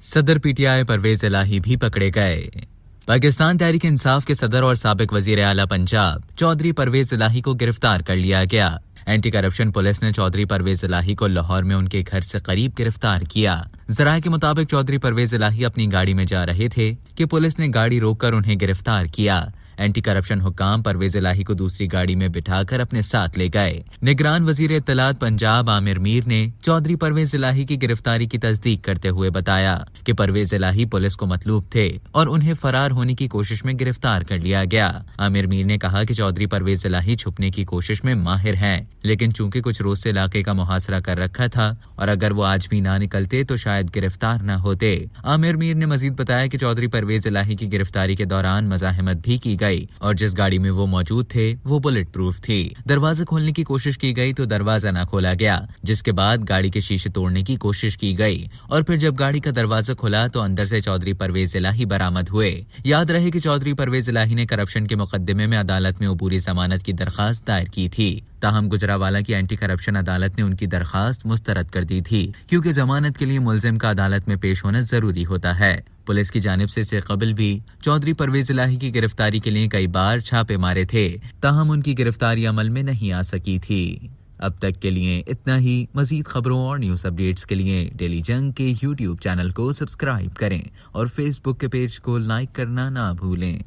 सदर पीटीआई परवेज इलाही भी पकड़े गए। पाकिस्तान तहरीक इंसाफ के सदर और साबिक वजीर आला पंजाब चौधरी परवेज इलाही को गिरफ्तार कर लिया गया। एंटी करप्शन पुलिस ने चौधरी परवेज इलाही को लाहौर में उनके घर से करीब गिरफ्तार किया। जराये के मुताबिक चौधरी परवेज इलाही अपनी गाड़ी में जा रहे थे कि पुलिस ने गाड़ी रोककर उन्हें गिरफ्तार किया। एंटी करप्शन हुक्काम परवेज इलाही को दूसरी गाड़ी में बिठाकर अपने साथ ले गए। निगरान वजीर इत्तलात पंजाब आमिर मीर ने चौधरी परवेज इलाही की गिरफ्तारी की तस्दीक करते हुए बताया कि परवेज इलाही पुलिस को मतलूब थे और उन्हें फरार होने की कोशिश में गिरफ्तार कर लिया गया। आमिर मीर ने कहा कि चौधरी परवेज इलाही छुपने की कोशिश में माहिर हैं, लेकिन चूंकि कुछ रोज से इलाके का मुहासरा कर रखा था और अगर वो आज भी ना निकलते तो शायद गिरफ्तार न होते। आमिर मीर ने मजीद बताया कि चौधरी परवेज इलाही की गिरफ्तारी के दौरान मज़ाहमत भी की गई और जिस गाड़ी में वो मौजूद थे वो बुलेट प्रूफ थी। दरवाजा खोलने की कोशिश की गई तो दरवाजा न खोला गया, जिसके बाद गाड़ी के शीशे तोड़ने की कोशिश की गई और फिर जब गाड़ी का दरवाजा खुला तो अंदर से चौधरी परवेज इलाही बरामद हुए। याद रहे कि चौधरी परवेज इलाही ने करप्शन के मुकदमे में अदालत में अबूरी जमानत की दरखास्त दायर की थी। ताहम गुजरावाला की एंटी करप्शन अदालत ने उनकी दरखास्त मुस्तरद कर दी थी, क्योंकि जमानत के लिए मुलजिम का अदालत में पेश होना जरूरी होता है। पुलिस की जानिब से इससे कबल भी चौधरी परवेज इलाही की गिरफ्तारी के लिए कई बार छापे मारे थे, ताहम उनकी गिरफ्तारी अमल में नहीं आ सकी थी। अब तक के लिए इतना ही। मजीद खबरों और न्यूज अपडेट्स के लिए डेली जंग के यूट्यूब चैनल को सब्सक्राइब करें और फेसबुक के पेज को लाइक करना ना भूलें।